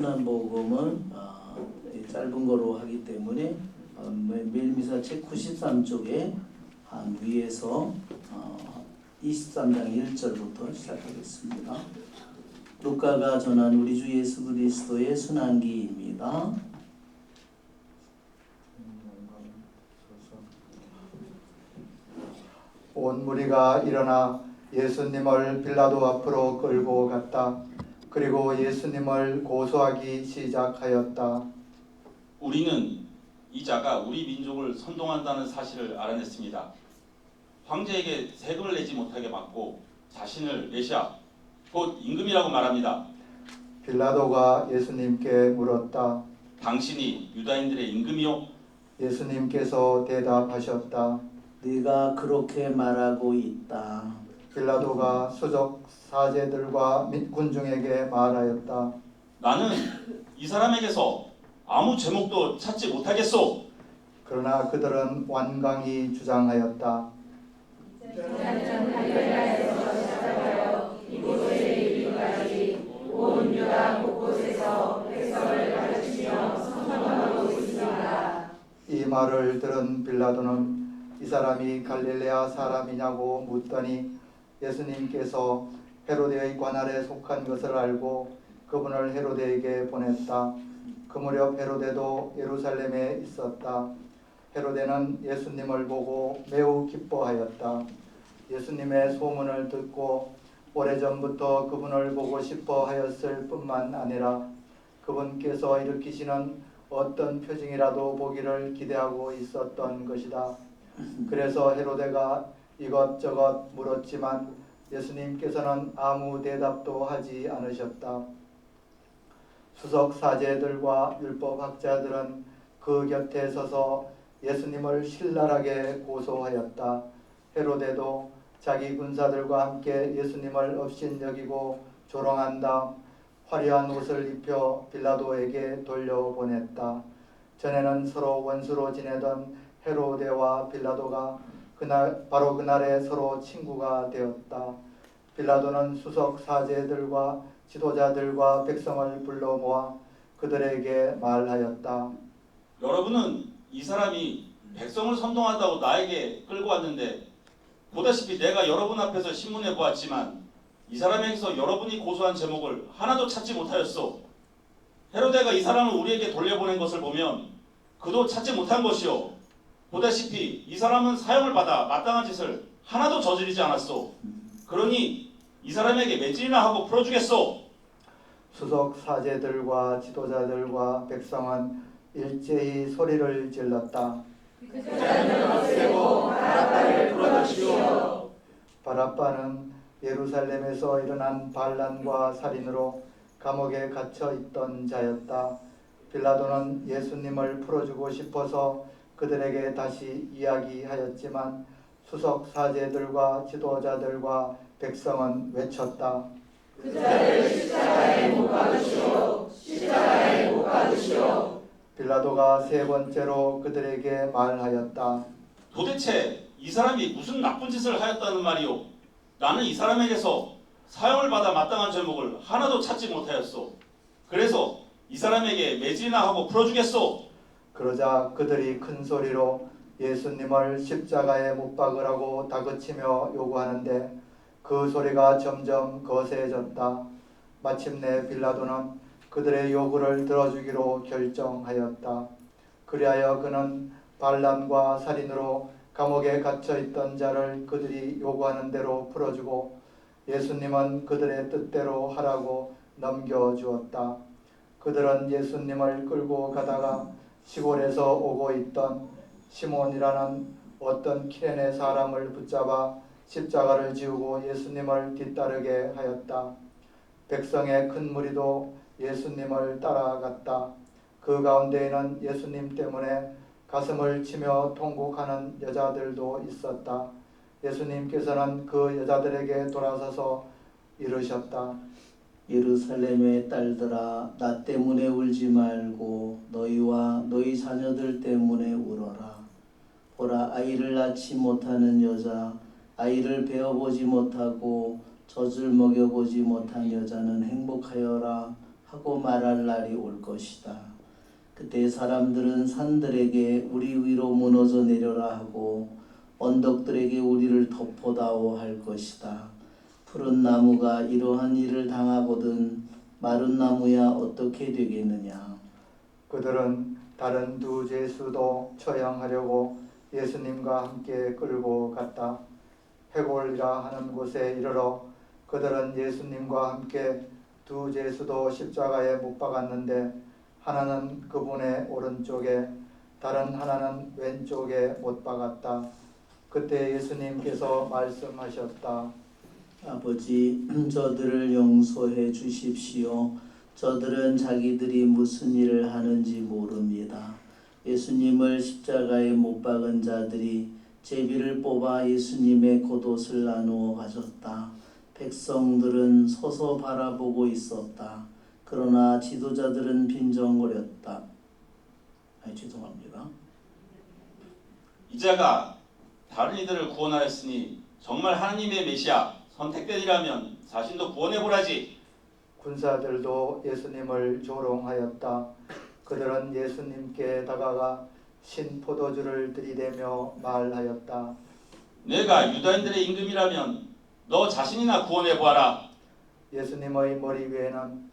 복음은 짧은 거로 하기 때문에 메일미사책 93쪽에 위에서 23장 1절부터 시작하겠습니다. 루카가 전한 우리 주 예수 그리스도의 순환기입니다. 온 무리가 일어나 예수님을 빌라도 앞으로 끌고 갔다. 그리고 예수님을 고소하기 시작하였다. 우리는 이 자가 우리 민족을 선동한다는 사실을 알아냈습니다. 황제에게 세금을 내지 못하게 막고 자신을 메시아, 곧 임금이라고 말합니다. 빌라도가 예수님께 물었다. 당신이 유다인들의 임금이요? 예수님께서 대답하셨다. 네가 그렇게 말하고 있다. 빌라도가 수석 사제들과 군중에게 말하였다. 나는 이 사람에게서 아무 제목도 찾지 못하겠소. 그러나 그들은 완강히 주장하였다. 온 유다 곳곳에서 백성을 가르치며 선동하고 있습니다. 이 말을 들은 빌라도는 이 사람이 갈릴레아 사람이냐고 묻더니 예수님께서 헤로데의 관할에 속한 것을 알고 그분을 헤로데에게 보냈다. 그 무렵 헤로데도 예루살렘에 있었다. 헤로데는 예수님을 보고 매우 기뻐하였다. 예수님의 소문을 듣고 오래전부터 그분을 보고 싶어 하였을 뿐만 아니라 그분께서 일으키시는 어떤 표징이라도 보기를 기대하고 있었던 것이다. 그래서 헤로데가 이것저것 물었지만 예수님께서는 아무 대답도 하지 않으셨다. 수석 사제들과 율법학자들은 그 곁에 서서 예수님을 신랄하게 고소하였다. 헤로데도 자기 군사들과 함께 예수님을 업신여기고 조롱한 다음 화려한 옷을 입혀 빌라도에게 돌려보냈다. 전에는 서로 원수로 지내던 헤로데와 빌라도가 바로 그날에 서로 친구가 되었다. 빌라도는 수석 사제들과 지도자들과 백성을 불러 모아 그들에게 말하였다. 여러분은 이 사람이 백성을 선동한다고 나에게 끌고 왔는데 보다시피 내가 여러분 앞에서 신문해 보았지만 이 사람에게서 여러분이 고소한 제목을 하나도 찾지 못하였소. 헤로데가 이 사람을 우리에게 돌려보낸 것을 보면 그도 찾지 못한 것이요. 보다시피 이 사람은 사형을 받아 마땅한 짓을 하나도 저지르지 않았소. 그러니 이 사람에게 매질이나 하고 풀어주겠소. 수석 사제들과 지도자들과 백성은 일제히 소리를 질렀다. 그 자는 없애고 바라바를 풀어주시오. 바라바는 예루살렘에서 일어난 반란과 살인으로 감옥에 갇혀 있던 자였다. 빌라도는 예수님을 풀어주고 싶어서 그들에게 다시 이야기하였지만 수석 사제들과 지도자들과 백성은 외쳤다. 그 자를 십자가에 못 박으시오. 십자가에 못 박으시오. 빌라도가 세 번째로 그들에게 말하였다. 도대체 이 사람이 무슨 나쁜 짓을 하였다는 말이오? 나는 이 사람에게서 사형을 받아 마땅한 제목을 하나도 찾지 못하였소. 그래서 이 사람에게 매질이나 하고 풀어주겠소. 그러자 그들이 큰 소리로 예수님을 십자가에 못 박으라고 다그치며 요구하는데 그 소리가 점점 거세졌다. 마침내 빌라도는 그들의 요구를 들어주기로 결정하였다. 그리하여 그는 반란과 살인으로 감옥에 갇혀있던 자를 그들이 요구하는 대로 풀어주고 예수님은 그들의 뜻대로 하라고 넘겨주었다. 그들은 예수님을 끌고 가다가 시골에서 오고 있던 시몬이라는 어떤 키레네 사람을 붙잡아 십자가를 지우고 예수님을 뒤따르게 하였다. 백성의 큰 무리도 예수님을 따라갔다. 그 가운데에는 예수님 때문에 가슴을 치며 통곡하는 여자들도 있었다. 예수님께서는 그 여자들에게 돌아서서 이르셨다. 예루살렘의 딸들아, 나 때문에 울지 말고 너희와 너희 자녀들 때문에 울어라. 보라, 아이를 낳지 못하는 여자, 아이를 베어보지 못하고 젖을 먹여보지 못한 여자는 행복하여라 하고 말할 날이 올 것이다. 그때 사람들은 산들에게 우리 위로 무너져 내려라 하고 언덕들에게 우리를 덮어다오 할 것이다. 푸른 나무가 이러한 일을 당하거든 마른 나무야 어떻게 되겠느냐. 그들은 다른 두 죄수도 처형하려고 예수님과 함께 끌고 갔다. 해골이라 하는 곳에 이르러 그들은 예수님과 함께 두 죄수도 십자가에 못 박았는데 하나는 그분의 오른쪽에 다른 하나는 왼쪽에 못 박았다. 그때 예수님께서 말씀하셨다. 아버지, 저들을 용서해 주십시오. 저들은 자기들이 무슨 일을 하는지 모릅니다. 예수님을 십자가에 못 박은 자들이 제비를 뽑아 예수님의 겉옷을 나누어 가졌다. 백성들은 서서 바라보고 있었다. 그러나 지도자들은 빈정거렸다. 죄송합니다. 이자가 다른 이들을 구원하였으니 정말 하나님의 메시아 선택되리라면 자신도 구원해보라지. 군사들도 예수님을 조롱하였다. 그들은 예수님께 다가가 신 포도주를 들이대며 말하였다. 내가 유다인들의 임금이라면 너 자신이나 구원해보아라. 예수님의 머리 위에는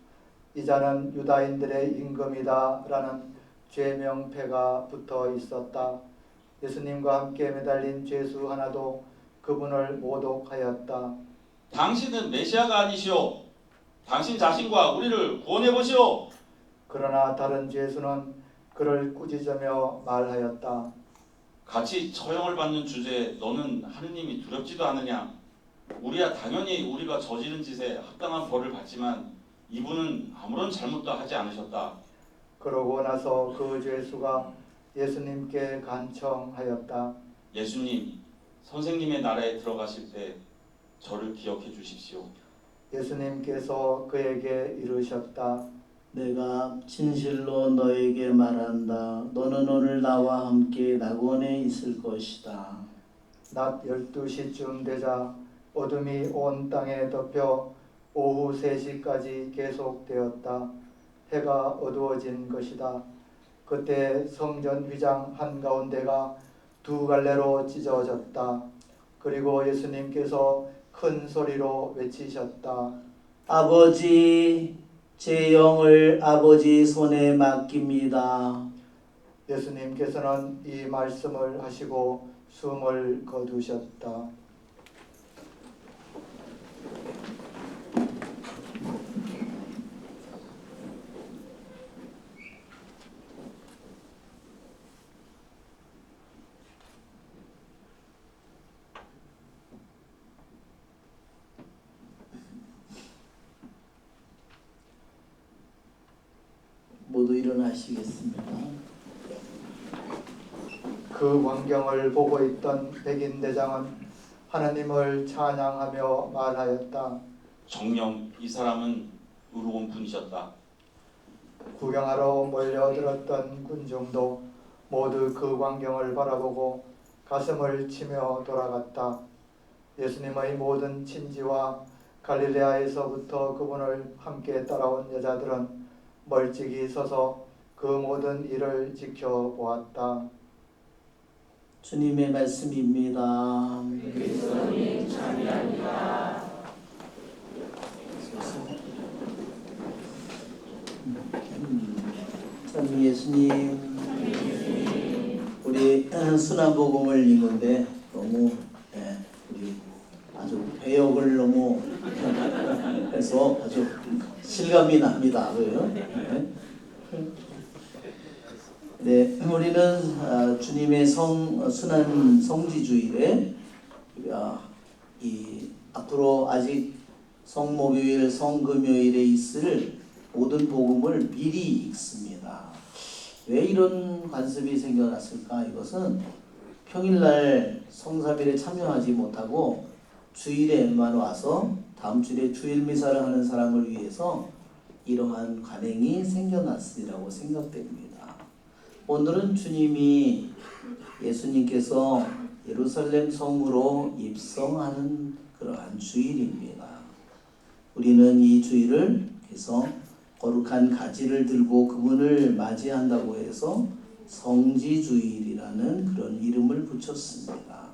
이자는 유다인들의 임금이다 라는 죄명패가 붙어 있었다. 예수님과 함께 매달린 죄수 하나도 그분을 모독하였다. 당신은 메시아가 아니시오. 당신 자신과 우리를 구원해보시오. 그러나 다른 죄수는 그를 꾸짖으며 말하였다. 같이 처형을 받는 주제에 너는 하느님이 두렵지도 않으냐? 우리야 당연히 우리가 저지른 짓에 합당한 벌을 받지만 이분은 아무런 잘못도 하지 않으셨다. 그러고 나서 그 죄수가 예수님께 간청하였다. 예수님, 선생님의 나라에 들어가실 때 저를 기억해 주십시오. 예수님께서 그에게 이르셨다. 내가 진실로 너에게 말한다. 너는 오늘 나와 함께 낙원에 있을 것이다. 낮 12시쯤 되자 어둠이 온 땅에 덮여 오후 3시까지 계속되었다. 해가 어두워진 것이다. 그때 성전 휘장 한가운데가 두 갈래로 찢어졌다. 그리고 예수님께서 큰 소리로 외치셨다. 아버지, 제 영을 아버지 손에 맡깁니다. 예수님께서는 이 말씀을 하시고 숨을 거두셨다. 모두 일어나시겠습니다. 그 광경을 보고 있던 백인 대장은 하나님을 찬양하며 말하였다. 정녕 이 사람은 의로운 분이셨다. 구경하러 몰려들었던 군중도 모두 그 광경을 바라보고 가슴을 치며 돌아갔다. 예수님의 모든 친지와 갈릴레아에서부터 그분을 함께 따라온 여자들은 멀찍이 서서 그 모든 일을 지켜보았다. 주님의 말씀입니다. 그리스도님 참여합니다. 참 예수님, 우리 순환복음을 읽는데 너무 우리 아주 배역을 너무 해서 아주 실감이 납니다. 그래요? 네, 우리는 주님의 순환 성지주일에 이 앞으로 아직 성목요일, 성금요일에 있을 모든 복음을 미리 읽습니다. 왜 이런 관습이 생겨났을까? 이것은 평일날 성삼일에 참여하지 못하고 주일에만 와서 다음 주일에 주일 미사를 하는 사람을 위해서 이러한 관행이 생겨났으리라고 생각됩니다. 오늘은 예수님께서 예루살렘 성으로 입성하는 그러한 주일입니다. 우리는 이 주일을 그래서 거룩한 가지를 들고 그분을 맞이한다고 해서 성지주일이라는 그런 이름을 붙였습니다.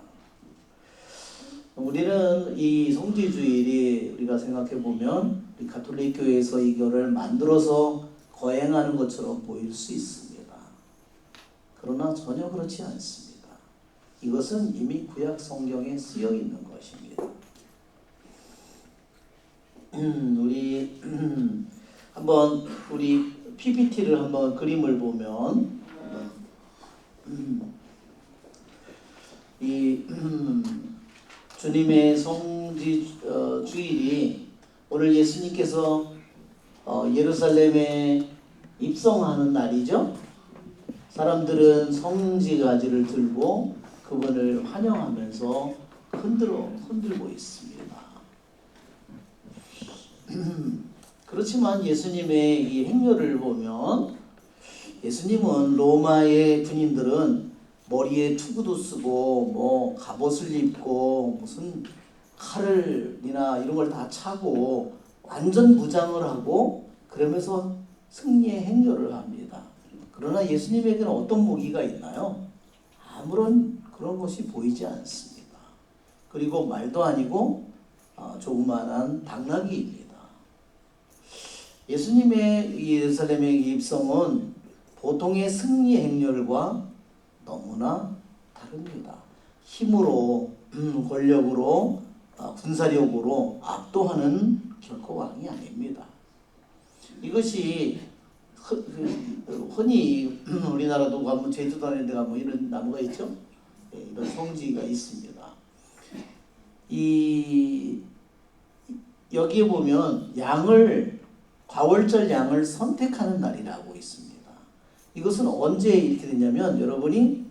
우리는 이 성지주일이 우리가 생각해 보면 우리 가톨릭 교회에서 이거를 만들어서 거행하는 것처럼 보일 수 있습니다. 그러나 전혀 그렇지 않습니다. 이것은 이미 구약 성경에 쓰여 있는 것입니다. 우리 한번 우리 PPT를 한번 그림을 보면 이 주님의 성지 주일이 오늘 예수님께서 예루살렘에 입성하는 날이죠. 사람들은 성지가지를 들고 그분을 환영하면서 흔들고 있습니다. 그렇지만 예수님의 이 행렬을 보면 예수님은 로마의 군인들은 머리에 투구도 쓰고 뭐 갑옷을 입고 무슨 칼을이나 이런 걸 다 차고 완전 무장을 하고 그러면서 승리의 행렬을 합니다. 그러나 예수님에게는 어떤 무기가 있나요? 아무런 그런 것이 보이지 않습니다. 그리고 말도 아니고 조그만한 당나귀입니다. 예수님의 예루살렘의 입성은 보통의 승리 행렬과 너무나 다릅니다. 힘으로, 권력으로, 군사력으로 압도하는 결코 왕이 아닙니다. 이것이 흔히 우리나라도 가면 제주도 하는 데 가면 이런 나무가 있죠. 이런 성지가 있습니다. 여기에 보면 과월절 양을 선택하는 날이라고 있습니다. 이것은 언제 이렇게 되냐면 여러분이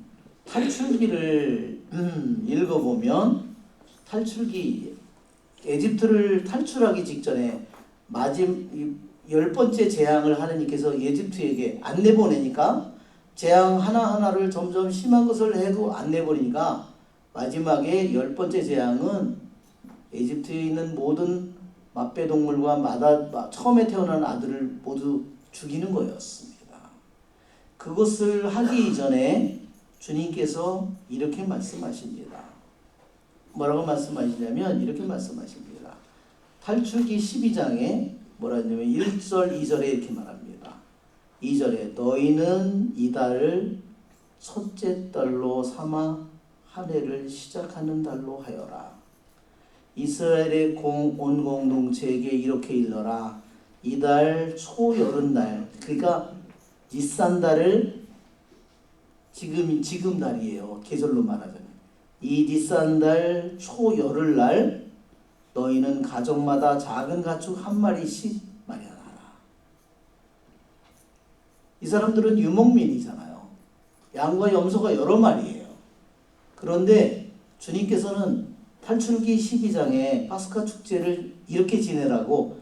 탈출기를 읽어보면 탈출기 에집트를 탈출하기 직전에 10번째 재앙을 하나님께서 에집트에게 안 내보내니까 재앙 하나하나를 점점 심한 것을 해도 안 내보내니까 마지막에 10번째 재앙은 에집트에 있는 모든 맞배동물과 처음에 태어난 아들을 모두 죽이는 거였습니다. 그것을 하기 전에 주님께서 이렇게 말씀하십니다. 뭐라고 말씀하시냐면 이렇게 말씀하십니다. 탈출기 12장에 뭐라 하냐면 1절 2절에 이렇게 말합니다. 2절에 너희는 이달을 첫째 달로 삼아 한 해를 시작하는 달로 하여라. 이스라엘의 온 공동체에게 이렇게 일러라. 이달 초여름날, 그러니까 니산달을 지금 달이에요. 계절로 말하자면 이 니산달 초여름날 너희는 가정마다 작은 가축 한 마리씩 마련하라. 이 사람들은 유목민이잖아요. 양과 염소가 여러 마리예요. 그런데 주님께서는 탈출기 12장에 파스카 축제를 이렇게 지내라고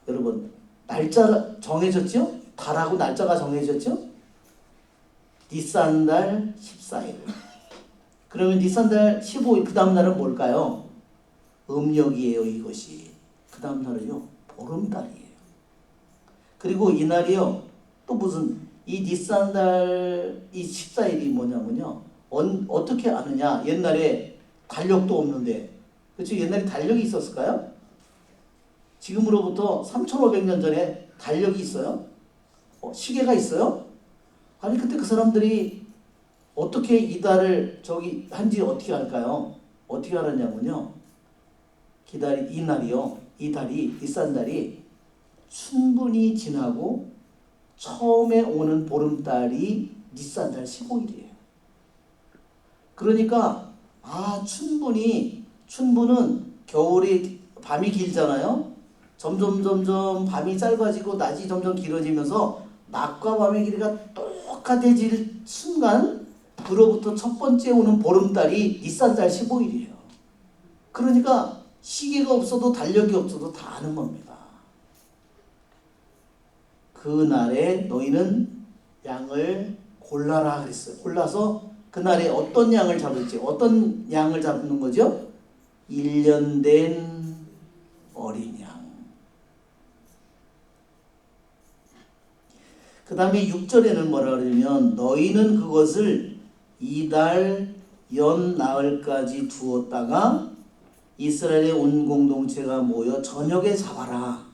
여러분 날짜 정해졌죠? 달하고 날짜가 정해졌죠? 니산달 14일. 그러면 니산달 15일 그 다음 날은 뭘까요? 음력이에요. 이것이. 그 다음 날은요 보름달이에요. 그리고 이날이요 또 무슨 이 니산달 이 14일이 뭐냐면요 어떻게 아느냐. 옛날에 달력도 없는데 그렇죠? 옛날에 달력이 있었을까요? 지금으로부터 3,500년 전에 달력이 있어요? 시계가 있어요? 아니 그때 그 사람들이 어떻게 이 달을 한지 어떻게 알까요? 어떻게 알았냐면요 이 달이 니산달이 충분히 지나고 처음에 오는 보름달이 니산달 15일이에요. 그러니까 춘분은 겨울이 밤이 길잖아요. 점점 밤이 짧아지고 낮이 점점 길어지면서 낮과 밤의 길이가 똑같아질 순간 그로부터 첫 번째 오는 보름달이 니산달 15일이에요. 그러니까 시계가 없어도 달력이 없어도 다 아는 겁니다. 그날에 너희는 양을 골라라 그랬어요. 골라서 그날에 어떤 양을 잡을지. 어떤 양을 잡는 거죠? 1년 된 어린 양. 그 다음에 6절에는 뭐라 그러냐면 너희는 그것을 이달 연 나흘까지 두었다가 이스라엘의 온 공동체가 모여 저녁에 잡아라.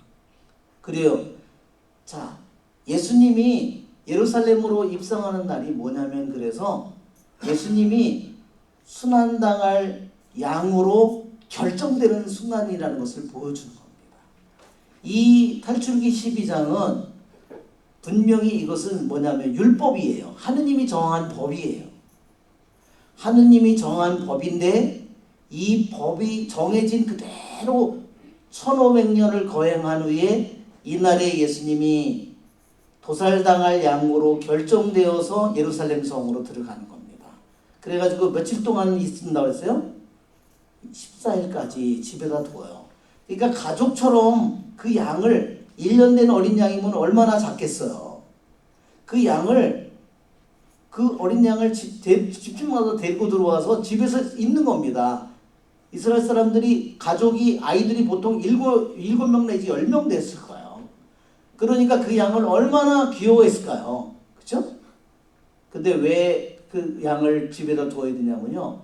그래요. 자, 예수님이 예루살렘으로 입성하는 날이 뭐냐면 그래서 예수님이 순환당할 양으로 결정되는 순간이라는 것을 보여주는 겁니다. 이 탈출기 12장은 분명히 이것은 뭐냐면 율법이에요. 하느님이 정한 법이에요. 하느님이 정한 법인데 이 법이 정해진 그대로 1500년을 거행한 후에 이날에 예수님이 도살당할 양으로 결정되어서 예루살렘 성으로 들어가는 겁니다. 그래가지고 며칠 동안 있는다고 했어요? 14일까지 집에다 둬요. 그러니까 가족처럼 그 양을 1년 된 어린 양이면 얼마나 작겠어요. 그 양을 그 어린 양을 집집마다 데리고 들어와서 집에서 있는 겁니다. 이스라엘 사람들이 가족이 아이들이 보통 7명 내지 10명 됐을 거예요. 그러니까 그 양을 얼마나 귀여워했을까요? 그렇죠? 근데 왜 그 양을 집에다 두어야 되냐면요.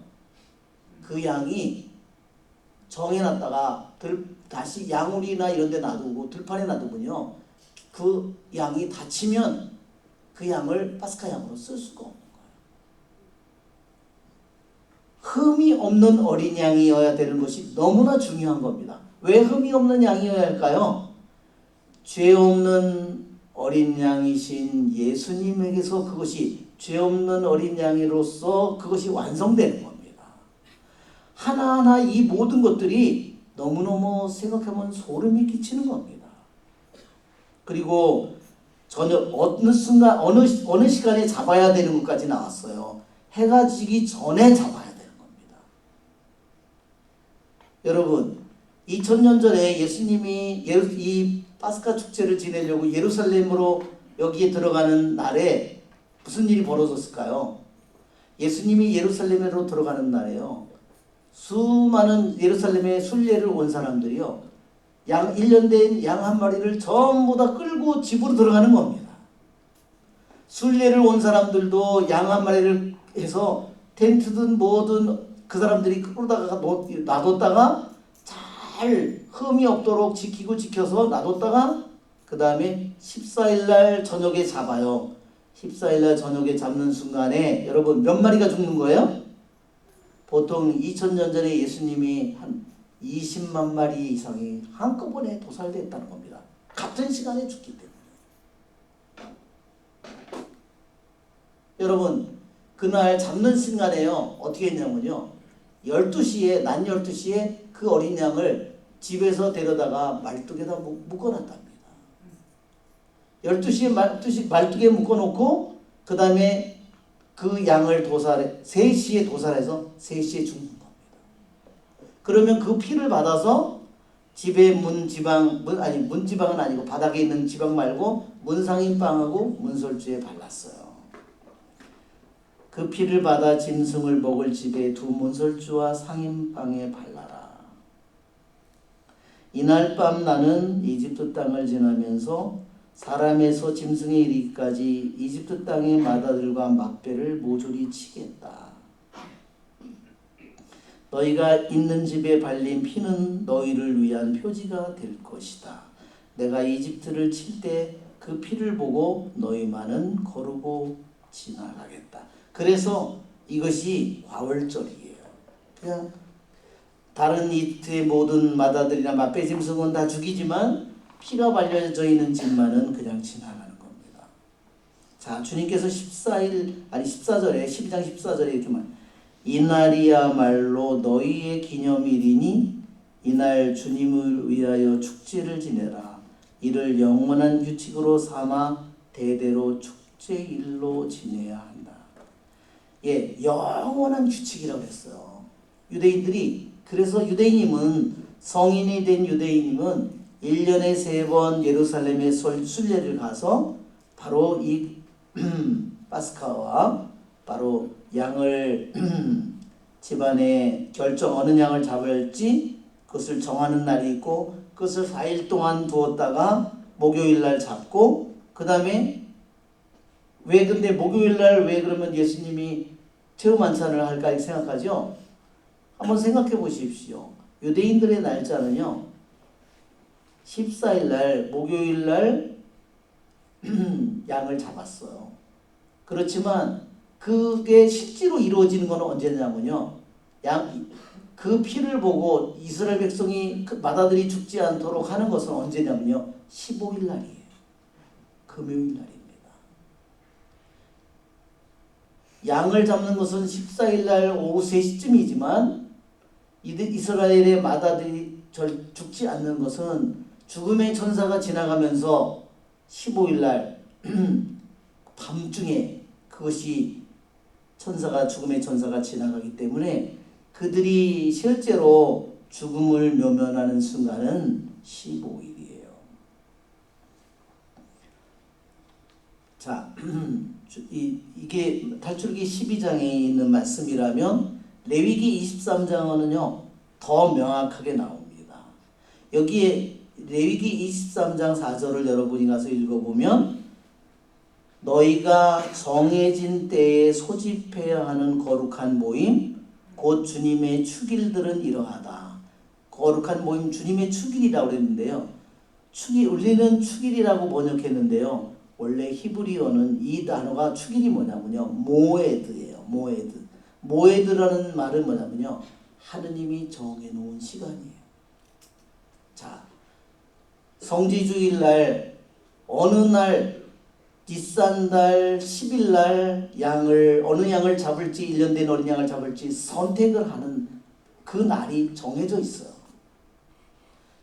그 양이 정해놨다가 다시 양우리나 이런 데 놔두고 들판에 놔두면요. 그 양이 다치면 그 양을 파스카 양으로 쓸 수가 없는 거예요. 흠이 없는 어린 양이어야 되는 것이 너무나 중요한 겁니다. 왜 흠이 없는 양이어야 할까요? 죄 없는 어린 양이신 예수님에게서 그것이 죄 없는 어린 양이로서 그것이 완성되는 겁니다. 하나하나 이 모든 것들이 너무너무 생각하면 소름이 끼치는 겁니다. 그리고 어느 순간 어느 시간에 잡아야 되는 것까지 나왔어요. 해가 지기 전에 잡아야 되는 겁니다. 여러분 2000년 전에 예수님이 이 파스카 축제를 지내려고 예루살렘으로 여기에 들어가는 날에 무슨 일이 벌어졌을까요? 예수님이 예루살렘으로 들어가는 날에요. 수많은 예루살렘에 순례를 온 사람들이요. 1년 된 양 한 마리를 전부 다 끌고 집으로 들어가는 겁니다. 순례를 온 사람들도 양 한 마리를 해서 텐트든 뭐든 그 사람들이 끌어다가 놔뒀다가 잘 흠이 없도록 지켜서 놔뒀다가 그 다음에 14일 날 저녁에 잡아요. 14일 날 저녁에 잡는 순간에 여러분 몇 마리가 죽는 거예요? 보통 2000년 전에 예수님이 한 20만 마리 이상이 한꺼번에 도살됐다는 겁니다. 같은 시간에 죽기 때문에. 여러분 그날 잡는 순간에요. 어떻게 했냐면요. 12시에 낮 12시에 그 어린 양을 집에서 데려다가 말뚝에다 묶어놨답니다. 12시에 말뚝에 묶어놓고 그 다음에 그 양을 3시에 도살해서 3시에 죽는 겁니다. 그러면 그 피를 받아서 집에 문지방은 아니고 바닥에 있는 지방 말고 문상인빵하고 문설주에 발랐어요. 그 피를 받아 짐승을 먹을 집에 두 문설주와 상인빵에 발라라. 이날 밤 나는 이집트 땅을 지나면서 사람에서 짐승에 이르기까지 이집트 땅의 마다들과 막배를 모조리 치겠다. 너희가 있는 집에 발린 피는 너희를 위한 표지가 될 것이다. 내가 이집트를 칠 때 그 피를 보고 너희만은 거르고 지나가겠다. 그래서 이것이 과월절이에요. 그냥 다른 이집트의 모든 마다들이나 막배 짐승은 다 죽이지만 피가 발려져 있는 집만은 그냥 지나가는 겁니다. 자, 주님께서 14절에 12장 14절에 이렇게 말. 이날이야말로 너희의 기념일이니 이날 주님을 위하여 축제를 지내라. 이를 영원한 규칙으로 삼아 대대로 축제일로 지내야 한다. 예, 영원한 규칙이라고 했어요. 유대인들이 그래서 성인이 된 유대인임은 1년에 3번 예루살렘에 순례를 가서 바로 이 파스카와 바로 양을 집안에 어느 양을 잡을지 그것을 정하는 날이 있고 그것을 4일 동안 두었다가 목요일 날 잡고 그 다음에 왜 근데 목요일 날 왜 그러면 예수님이 최후 만찬을 할까 생각하죠? 한번 생각해 보십시오. 유대인들의 날짜는요. 14일 날 목요일 날 양을 잡았어요. 그렇지만 그게 실제로 이루어지는 것은 언제냐면요. 그 피를 보고 이스라엘 백성이 마다들이 죽지 않도록 하는 것은 언제냐면요. 15일 날이에요. 금요일 날입니다. 양을 잡는 것은 14일 날 오후 3시쯤이지만 이스라엘의 마다들이 죽지 않는 것은 죽음의 천사가 지나가면서 15일 날 밤중에 그것이 죽음의 천사가 지나가기 때문에 그들이 실제로 죽음을 묘면하는 순간은 15일이에요. 자, 이게 탈출기 12장에 있는 말씀이라면 레위기 23장은요 더 명확하게 나옵니다. 여기에 레위기 23장 4절을 여러분이 가서 읽어보면 너희가 정해진 때에 소집해야 하는 거룩한 모임 곧 주님의 축일들은 이러하다. 거룩한 모임 주님의 축일이라고 그랬는데요. 우리는 축일이라고 번역했는데요. 원래 히브리어는 이 단어가 축일이 뭐냐면요. 모에드예요. 모에드라는 말은 뭐냐면요. 하느님이 정해놓은 시간이에요. 자, 성지주일 날 어느 날 니산달 10일 날 어느 양을 잡을지 1년 된 어린 양을 잡을지 선택을 하는 그 날이 정해져 있어요.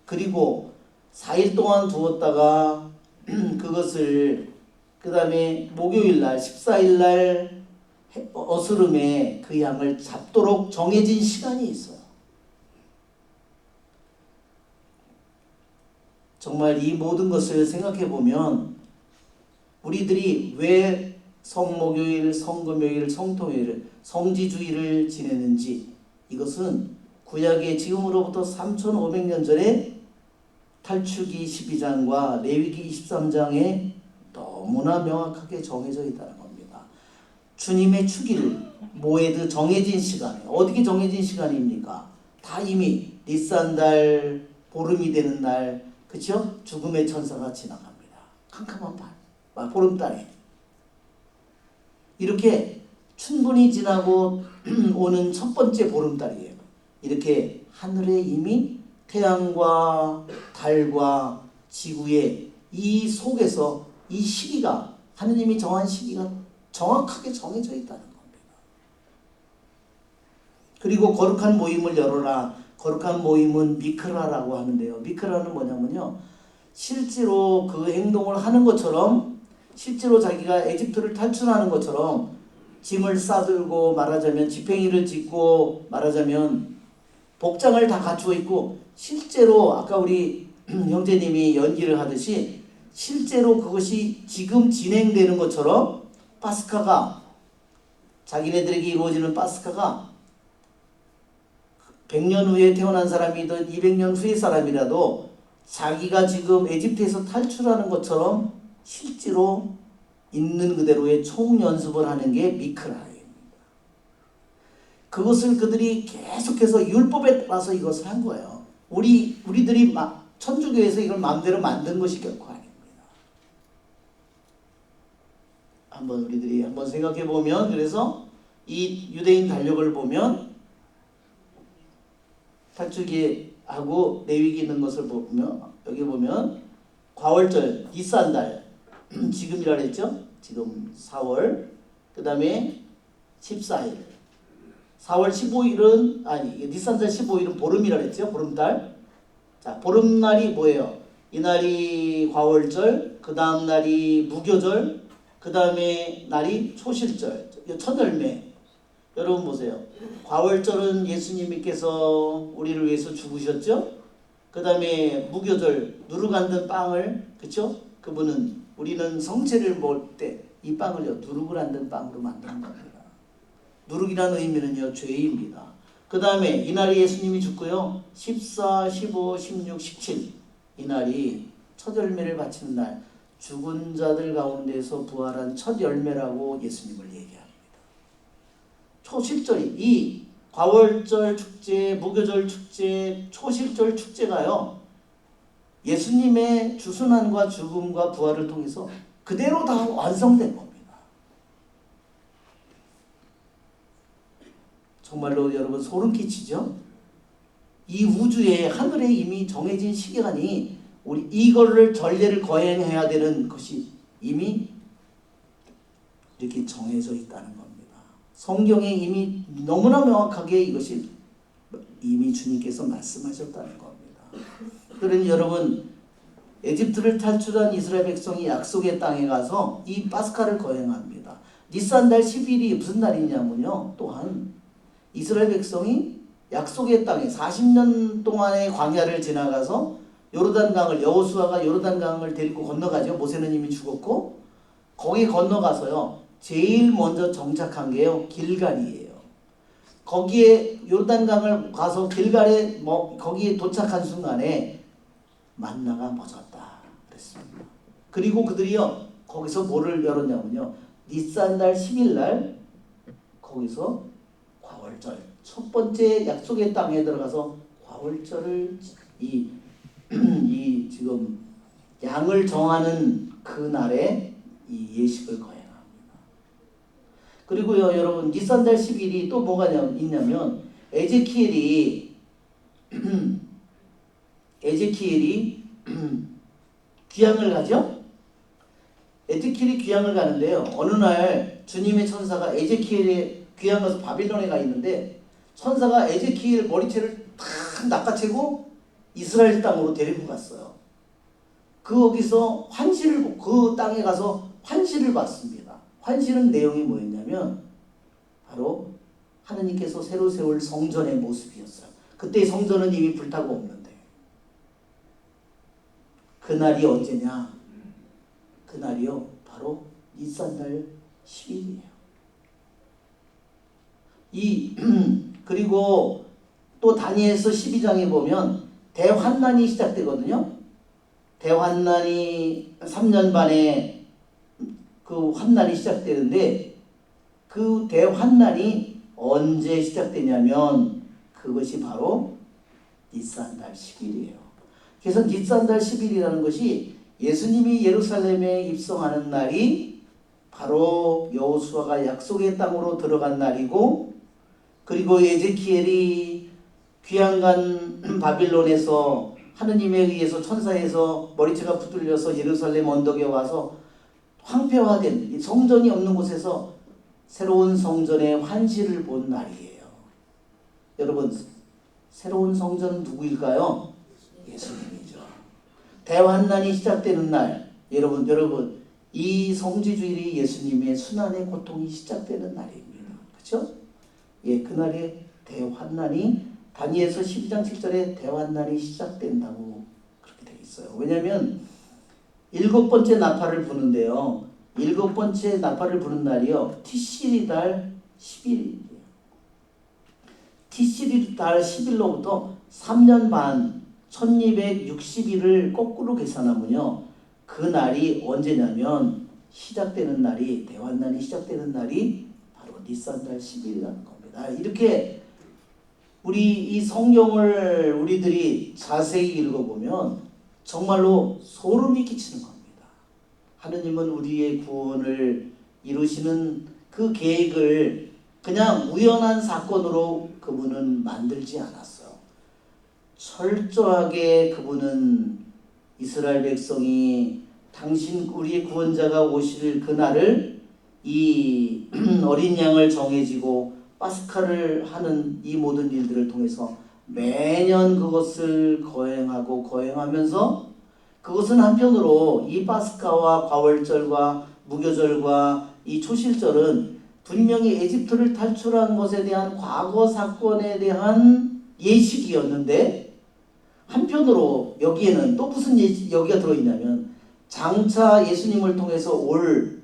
그리고 4일 동안 두었다가 그것을 그 다음에 목요일 날 14일 날 어스름에 그 양을 잡도록 정해진 시간이 있어요. 정말 이 모든 것을 생각해 보면 우리들이 왜 성목요일, 성금요일, 성토요일, 성지주일을 지내는지 이것은 구약의 지금으로부터 3500년 전에 탈출기 12장과 레위기 23장에 너무나 명확하게 정해져 있다는 겁니다. 주님의 축일, 모에드 정해진 시간에 어떻게 정해진 시간입니까? 다 이미 니산달 보름이 되는 날 그렇죠? 죽음의 천사가 지나갑니다. 캄캄한 보름달에 이렇게 충분히 지나고 오는 첫 번째 보름달이에요. 이렇게 하늘에 이미 태양과 달과 지구의 이 속에서 이 시기가 하느님이 정한 시기가 정확하게 정해져 있다는 겁니다. 그리고 거룩한 모임을 열어라. 거룩한 모임은 미크라라고 하는데요. 미크라는 뭐냐면요. 실제로 그 행동을 하는 것처럼 실제로 자기가 에집트를 탈출하는 것처럼 짐을 싸들고 말하자면 지팽이를 짓고 말하자면 복장을 다 갖추어 있고 실제로 아까 우리 형제님이 연기를 하듯이 실제로 그것이 지금 진행되는 것처럼 파스카가 자기네들에게 이루어지는 파스카가 100년 후에 태어난 사람이든 200년 후의 사람이라도 자기가 지금 에집트에서 탈출하는 것처럼 실제로 있는 그대로의 총연습을 하는 게 미크라입니다. 그것을 그들이 계속해서 율법에 따라서 이것을 한 거예요. 우리들이 천주교에서 이걸 마음대로 만든 것이 결코 아닙니다. 우리들이 한번 생각해 보면 그래서 이 유대인 달력을 보면 탈출기하고 레위기 있는 것을 보면 여기 보면 과월절 니산달 지금이라 그랬죠? 지금 4월 그 다음에 14일 4월 15일은 니산달 15일은 보름이라 그랬죠? 보름달. 자, 보름날이 뭐예요? 이날이 과월절, 그 다음 날이 무교절, 그 다음에 날이 초실절, 첫열매. 여러분 보세요. 과월절은 예수님께서 우리를 위해서 죽으셨죠? 그 다음에 무교절 누룩 앉은 빵을 그쵸? 우리는 성체를 먹을 때 이 빵을요 누룩을 앉은 빵으로 만드는 겁니다. 누룩이라는 의미는요 죄입니다. 그 다음에 이날이 예수님이 죽고요 14, 15, 16, 17 이날이 첫 열매를 바치는 날 죽은 자들 가운데서 부활한 첫 열매라고 예수님을 얘기합니다. 초실절이 이 과월절 축제, 무교절 축제, 초실절 축제가요. 예수님의 주순환과 죽음과 부활을 통해서 그대로 다 완성된 겁니다. 정말로 여러분 소름 끼치죠? 이 우주에 하늘에 이미 정해진 시간이 우리 이거를 전례를 거행해야 되는 것이 이미 이렇게 정해져 있다는 겁니다. 성경에 이미 너무나 명확하게 이것이 이미 주님께서 말씀하셨다는 겁니다. 그러니 여러분 에집트를 탈출한 이스라엘 백성이 약속의 땅에 가서 이 파스카를 거행합니다. 니산달 10일이 무슨 날이냐면요. 또한 이스라엘 백성이 약속의 땅에 40년 동안의 광야를 지나가서 요르단강을 여호수아가 요르단강을 데리고 건너가죠. 모세는 이미 죽었고 거기 건너가서요. 제일 먼저 정착한 게요. 길갈이에요. 거기에 요르단강을 가서 길갈에 거기에 도착한 순간에 만나가 멎었다 그랬습니다. 그리고 그들이요. 거기서 뭐를 열었냐면요. 니산달 10일 날 거기서 과월절 첫 번째 약속의 땅에 들어가서 과월절을 이 지금 양을 정하는 그 날에 이 예식을 거행합니다. 그리고요 여러분 니산달 10일이 또 뭐가 있냐면 에제키엘이 귀향을 가죠. 에제키엘이 귀향을 가는데요. 어느 날 주님의 천사가 에제키엘의 귀향 가서 바빌론에 가 있는데 천사가 에제키엘 머리채를 탁 낚아채고 이스라엘 땅으로 데리고 갔어요. 거기서 환시를 그 땅에 가서 환시를 받습니다. 환시는 내용이 뭐였냐면 바로 하느님께서 새로 세울 성전의 모습이었어요. 그때 성전은 이미 불타고 없는데 그날이 언제냐? 그날이요 바로 니산달 10일이에요. 그리고 또 다니엘서 12장에 보면 대환난이 시작되거든요. 대환난이 3년 반에 그 환난이 시작되는데 그 대환난이 언제 시작되냐면 그것이 바로 니산달 10일이에요. 그래서 니산달 10일이라는 것이 예수님이 예루살렘에 입성하는 날이 바로 여호수아가 약속의 땅으로 들어간 날이고 그리고 에제키엘이 귀향간 바빌론에서 하느님에 의해서 천사에서 머리채가 붙들려서 예루살렘 언덕에 와서 황폐화된 성전이 없는 곳에서 새로운 성전의 환시를 본 날이에요. 여러분 새로운 성전은 누구일까요? 예수님이죠. 대환난이 시작되는 날 여러분 이 성지주일이 예수님의 순환의 고통이 시작되는 날입니다. 그렇죠? 예, 그날에 대환난이 다니엘서 12장 7절에 대환난이 시작된다고 그렇게 되어 있어요. 왜냐하면 7번째 나팔을 부는데요. 7번째 나팔을 부는 날이요. 티시리 달 10일이에요. 티시리 달 10일로부터 3년 반 1260일을 거꾸로 계산하면요. 그 날이 언제냐면 시작되는 날이 대환난이 시작되는 날이 바로 니산달 10일이라는 겁니다. 이렇게 우리 이 성경을 우리들이 자세히 읽어보면 정말로 소름이 끼치는 겁니다. 하느님은 우리의 구원을 이루시는 그 계획을 그냥 우연한 사건으로 그분은 만들지 않았어요. 철저하게 그분은 이스라엘 백성이 당신 우리의 구원자가 오실 그날을 이 어린 양을 정해지고 파스카를 하는 이 모든 일들을 통해서 매년 그것을 거행하면서 그것은 한편으로 이 파스카와 과월절과 무교절과 이 초실절은 분명히 에집트를 탈출한 것에 대한 과거 사건에 대한 예식이었는데 한편으로 여기에는 또 무슨 여기가 들어있냐면 장차 예수님을 통해서 올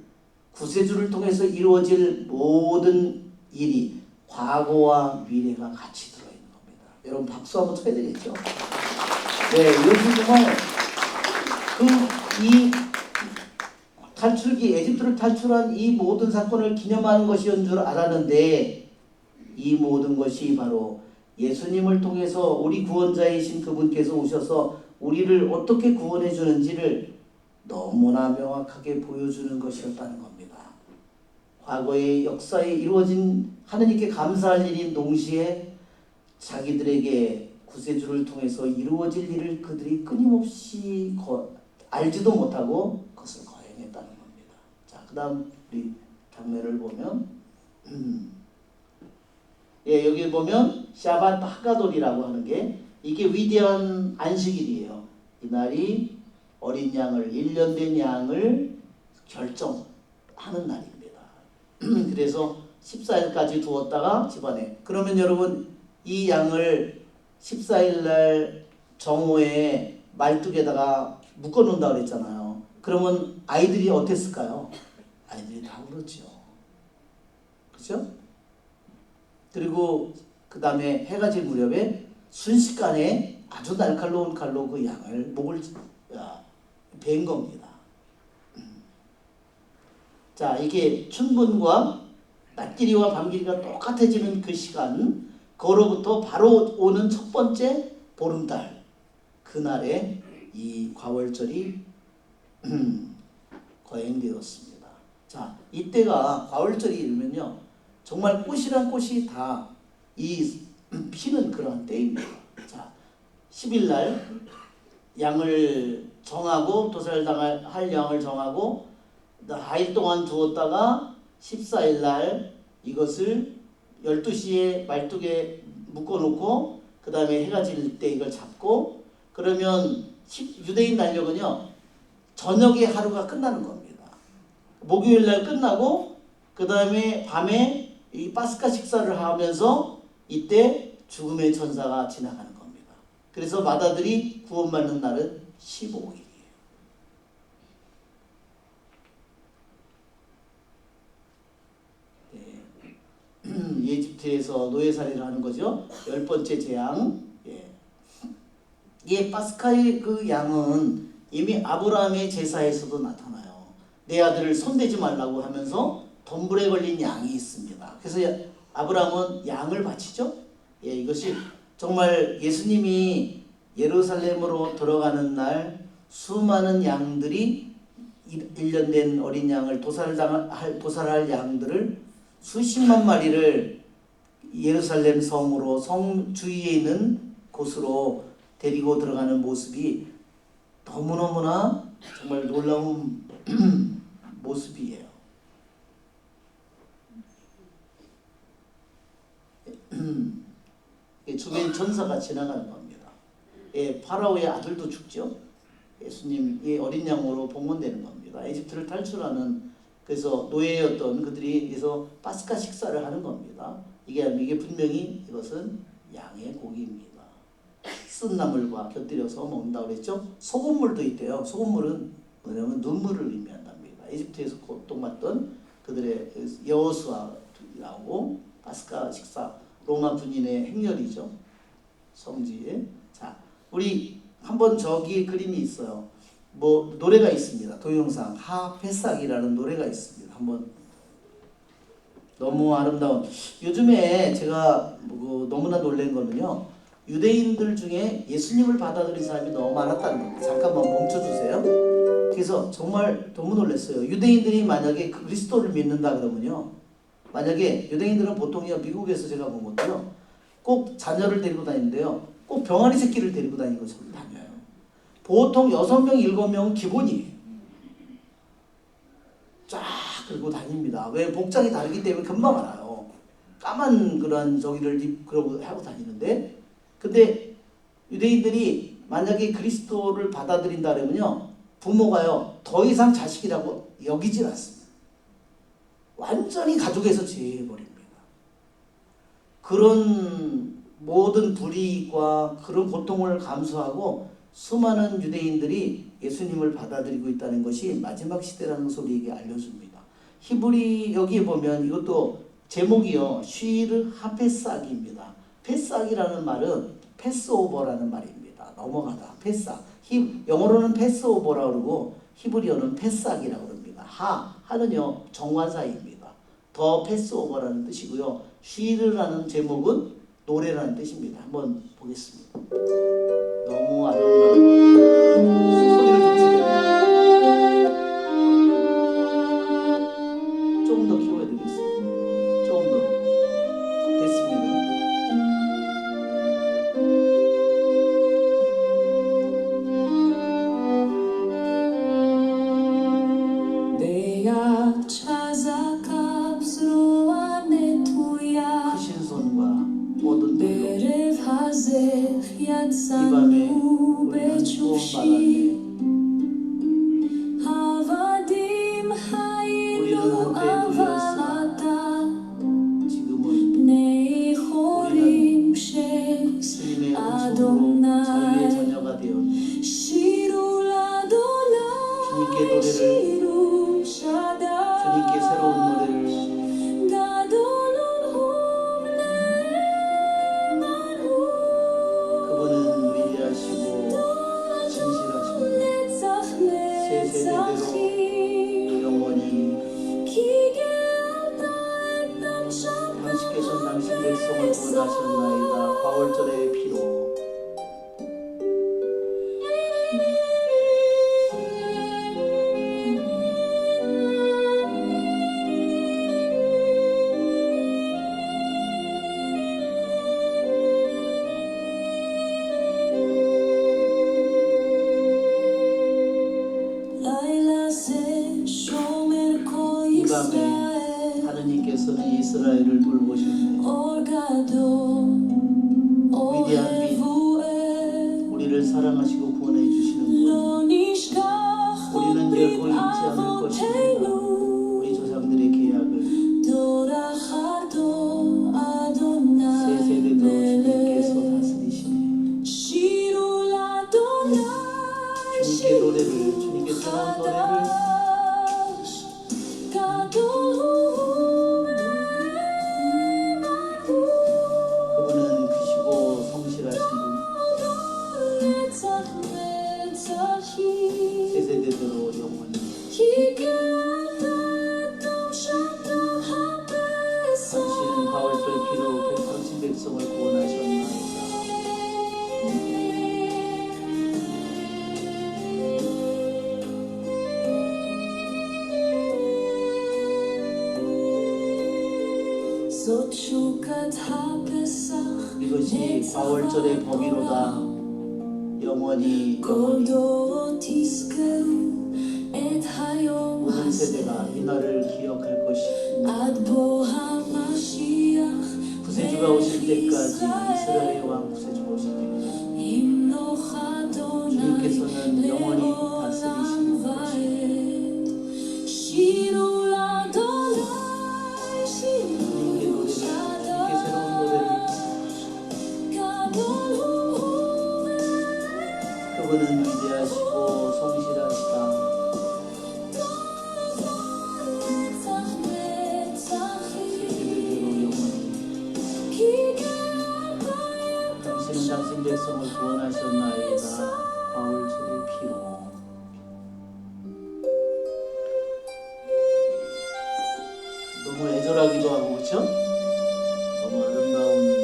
구세주를 통해서 이루어질 모든 일이 과거와 미래가 같이 들어있는 겁니다. 여러분 박수 한번 쳐야 되겠죠? 네, 이것은 정말 탈출기 에집트를 탈출한 이 모든 사건을 기념하는 것이었는 줄 알았는데 이 모든 것이 바로 예수님을 통해서 우리 구원자이신 그분께서 오셔서 우리를 어떻게 구원해 주는지를 너무나 명확하게 보여주는 것이었다는 겁니다. 과거의 역사에 이루어진 하느님께 감사할 일인 동시에 자기들에게 구세주를 통해서 이루어질 일을 그들이 끊임없이 알지도 못하고 그것을 거행했다는 겁니다. 자, 그 다음 우리 장면을 보면 예, 여기 보면 샤밧 하가돌이라고 하는 게 이게 위대한 안식일이에요. 이날이 어린 양을 1년 된 양을 결정하는 날입니다. 그래서 14일까지 두었다가 집안에 그러면 여러분 이 양을 14일 날 정오에 말뚝에다가 묶어 놓는다 그랬잖아요. 그러면 아이들이 어땠을까요? 아이들이 다 울었죠. 그렇죠? 그리고 그 다음에 해가 질 무렵에 순식간에 아주 날카로운 칼로 그 양을 목을 벤 겁니다. 자, 이게 춘분과 낮길이와 밤길이가 똑같아지는 그 시간, 그로부터 바로 오는 첫 번째 보름달, 그날에 이 과월절이 거행되었습니다. 자, 이때가 과월절이 이르면요, 정말 꽃이란 꽃이 다 이 피는 그런 때입니다. 자, 10일 날 양을 정하고 도살당할 양을 정하고 4일 동안 두었다가 14일 날 이것을 12시에 말뚝에 묶어놓고 그 다음에 해가 질 때 이걸 잡고 그러면 유대인 날력은요 저녁에 하루가 끝나는 겁니다. 목요일 날 끝나고 그 다음에 밤에 이 파스카 식사를 하면서 이때 죽음의 천사가 지나가는 겁니다. 그래서 마다들이 구원받는 날은 15일이에요. 이집트에서 노예살이를 하는 거죠. 10번째 재앙. 이 파스카의 그 양은 이미 아브라함의 제사에서도 나타나요. 내 아들을 손대지 말라고 하면서 덤불에 걸린 양이 있습니다. 그래서 아브라함은 양을 바치죠. 예, 이것이 정말 예수님이 예루살렘으로 들어가는 날 수많은 양들이 1년 된 어린 양을 도살할 양들을 수십만 마리를 예루살렘 성으로 성 주위에 있는 곳으로 데리고 들어가는 모습이 너무너무나 정말 놀라운 모습이에요. 주변 천사가 지나가는 겁니다. 예, 파라오의 아들도 죽죠. 예수님이 어린 양으로 봉헌되는 겁니다. 에집트를 탈출하는 그래서 노예였던 그들이 그래서 파스카 식사를 하는 겁니다. 이게 분명히 이것은 양의 고기입니다. 쓴 나물과 곁들여서 먹는다고 그랬죠. 소금물도 있대요. 소금물은 뭐냐면 눈물을 의미한답니다. 에집트에서 고통받던 그들의 여호수아라고 파스카 식사 로마 군인의 행렬이죠. 성지에. 자, 우리 한번 저기 그림이 있어요. 뭐 노래가 있습니다. 동영상 하페삭이라는 노래가 있습니다. 한번 너무 아름다운. 요즘에 제가 너무나 놀란 거는요. 유대인들 중에 예수님을 받아들인 사람이 너무 많았다는 겁니다. 잠깐만 멈춰주세요. 그래서 정말 너무 놀랐어요. 유대인들이 만약에 그리스도를 믿는다 그러면요. 만약에 유대인들은 보통요 미국에서 제가 본 것도요 꼭 자녀를 데리고 다니는데요 꼭 병아리 새끼를 데리고 다니고 다녀요. 보통 6명, 7명은 기본이에요. 쫙 들고 다닙니다. 왜 복장이 다르기 때문에 금방 알아요. 까만 그런 저기를 그러고 하고 다니는데 근데 유대인들이 만약에 그리스도를 받아들인다 그러면요 부모가요 더 이상 자식이라고 여기질 않습니다. 완전히 가족에서 제해버립니다. 그런 모든 불이익과 그런 고통을 감수하고 수많은 유대인들이 예수님을 받아들이고 있다는 것이 마지막 시대라는 것을 우리에게 알려줍니다. 히브리 여기에 보면 이것도 제목이요 쉬르 하페삭입니다. 페삭이라는 말은 패스오버라는 말입니다. 넘어가다 패삭. 영어로는 패스오버라고 그러고 히브리어는 페삭이라고 합니다. 하는요 정관사입니다. 더 패스오버라는 뜻이고요. 쉬르라는 제목은 노래라는 뜻입니다. 한번 보겠습니다. 너무 아름다운 소리를 좀 줄여요. 조금 더 키워야 되겠습니다. 조금 더 됐습니다. 내가 찾아 값으로 내 토야 크신 손과 모든 돌로 내를 하세 이 얀산 밤에 우베 우리는 좁시 구원받았네. 하바dim 하이노 아바다 지금은 네 호림 셰 주님의 은총으로 자유의 자녀가 되었네. 시루라도나 주님께 노래를 주님께 새로운 노래를 그분은 위대하시고 진실하십니다. 새 세대대로 영원히 당신께서 당신 백성을 구원하셨나이다. 과월절의 피로 이 밤에 하느님께서는 이스라엘을 돌보셨네. 위대한 빈 우리를 사랑하시고 구원해 주시는 분 우리는 결코 잊지 않을 것입니다. 우리 조상들의 계약을 새 세대도 주님께서 다스리시네. 주님께 노래를 주님께 새로운 노래를 그분은 크시고 성실하신 분 새 세대대로 영원히 당신은 가을별 피로 당신 백성을 구원하셨나이다. 이것이 과월절의 범위로다. 영원히 모든 세대가 이 날을 기억할 것입니다. 구세주가 오실 때까지 이스라엘의 왕 구세주가 오실 때까지 주님께서는 영원히 다스리시는 것입니다. 주님께 노래를 주님께 새로운 노래를 그분은 위대하시고 성실하시다. 세대대로 영원히 당신은 당신 백성을 구원하셨나이다. 가을절의 피로 너무 애절하기도 하고 그렇죠? 너무 아름다운 노래.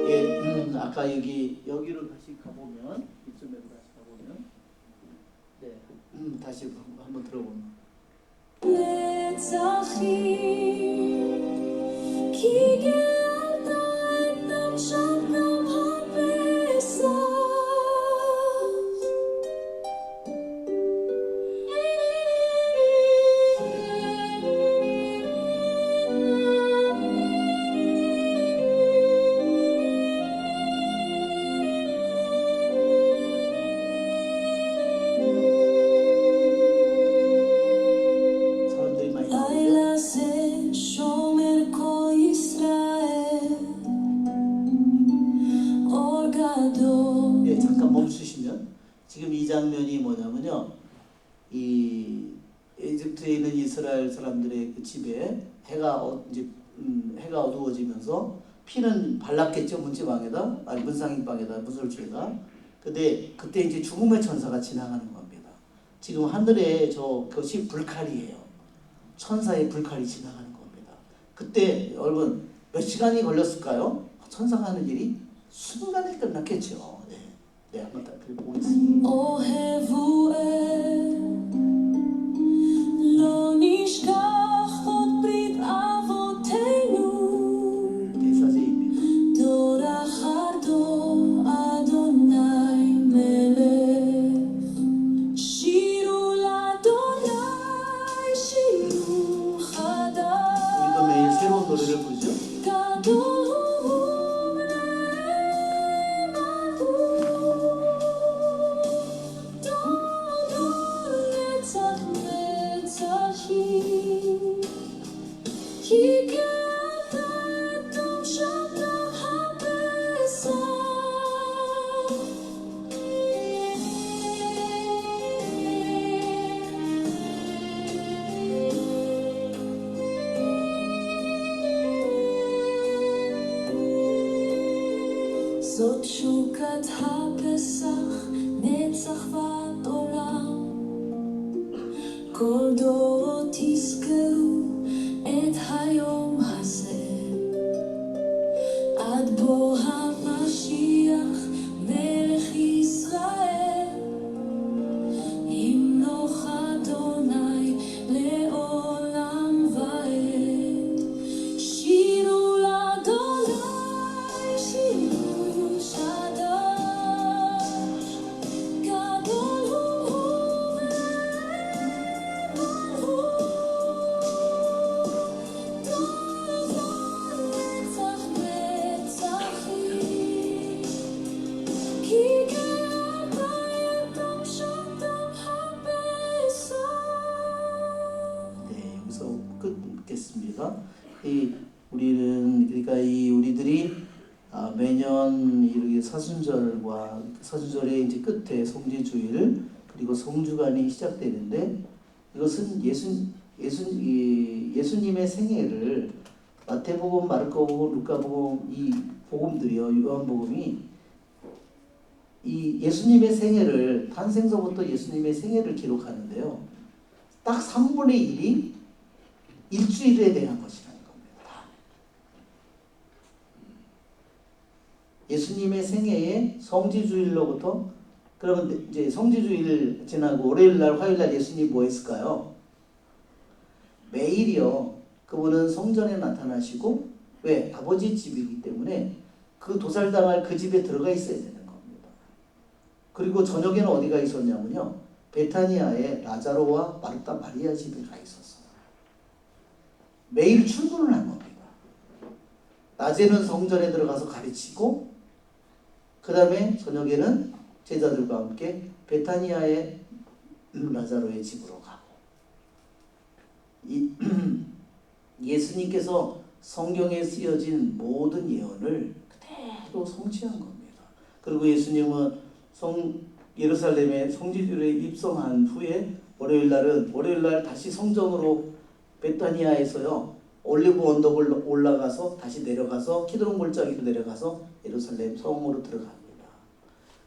예, 아까 여기로 다시 가보면 이쯤으로 다시 가보면 네, 다시 한번 들어보면 사람들이 많이 나오죠. 예, 잠깐 멈추시면 지금 이 장면이 뭐냐면요, 이 에집트에 있는 이스라엘 사람들의 그 집에 해가 해가 어두워지면서 피는 발랐겠죠. 문지방에다, 아니 문상인방에다, 문설주에다. 근데 그때 이제 죽음의 천사가 지나가는 겁니다. 지금 하늘에 그것이 불칼이에요. 천사의 불칼이 지나가는 겁니다. 그때 여러분 몇 시간이 걸렸을까요? 천사가 하는 일이 순간에 끝났겠죠. 네, 한번 딱 보겠습니다. אוהבו לא נשכח עוד ברית אבותינו 대사제입니다. דור אחר דור אדוני מלך שירו לאדוני שירו חדש 우리도 매일 새로운 노래를 부르죠. גדול הוא ונאמרו דור נצח נצחים כי גאווה תום שומרון הבשר זאת תשוקת הפסח, נצח ועד עולם. כל דורות תזכרו את היום הזה. עד בוא המשיח, מלך ישראל. ימלוך אדוני לעולם ועד. שירו לאדוני, שירו חדש. גדול הוא ונאמרו. דור נצח נצחים. כי גאווה יתום שומרון הבשר. 네, 여기서 끊겠습니다. 우리는 그러니까 우리들이 매년 이렇게 사순절의 이제 끝에 성지주일 그리고 성주간이 시작되는데 이것은 예수님의 생애를 마태복음, 마르코복음, 루카복음 이 복음들이요, 요한복음이 이 예수님의 생애를 탄생서부터 예수님의 생애를 기록하는데요. 딱 3분의 1이 일주일에 대한 것이라는 겁니다. 예수님의 생애에 성지주일로부터 그러면 이제 성지주일 지나고 월요일날 화요일날 예수님이 뭐 했을까요? 매일이요. 그분은 성전에 나타나시고 왜? 아버지 집이기 때문에 그 도살당할 그 집에 들어가 있어야 되는 겁니다. 그리고 저녁에는 어디가 있었냐면요. 베타니아에 라자로와 마르타 마리아 집에 가 있었어요. 매일 출근을 한 겁니다. 낮에는 성전에 들어가서 가르치고 그 다음에 저녁에는 제자들과 함께 베타니아의 라자로의 집으로 가고 예수님께서 성경에 쓰여진 모든 예언을 그대로 성취한 겁니다. 그리고 예수님은 예루살렘에 성지주일에 입성한 후에 월요일날 다시 성전으로 베타니아에서요 올리브 언덕을 올라가서 다시 내려가서 키드론 골짜기로 내려가서 예루살렘 성으로 들어갑니다.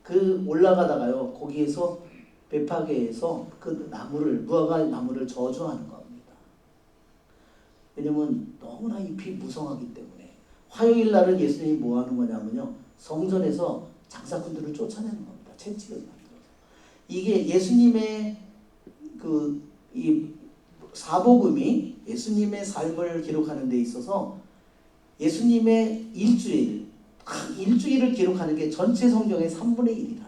그 올라가다가요 거기에서 베파게에서 그 무화과 나무를 저주하는 겁니다. 왜냐면 너무나 잎이 무성하기 때문에 화요일 날은 예수님이 뭐 하는 거냐면요 성전에서 장사꾼들을 쫓아내는 겁니다. 채찍을 만들어서. 이게 예수님의 이 사복음이 예수님의 삶을 기록하는 데 있어서 예수님의 일주일을 기록하는 게 전체 성경의 3분의 1이라는 겁니다.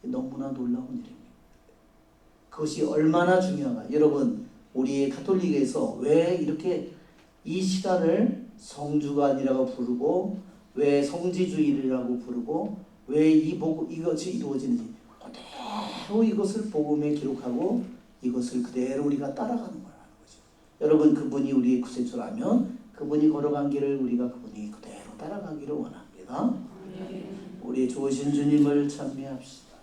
너무나 놀라운 일입니다. 그것이 얼마나 중요한가. 여러분 우리 가톨릭에서 왜 이렇게 이 시간을 성주간이라고 부르고 왜 성지주일이라고 부르고 왜 이것이 이루어지는지 그대로 이것을 복음에 기록하고 이것을 그대로 우리가 따라가는 거라는 거죠. 여러분 그분이 우리의 구세주라면 그분이 걸어간 길을 우리가 그분이 그대로 따라가기를 원합니다. 우리의 좋으신 주님을 찬미합시다.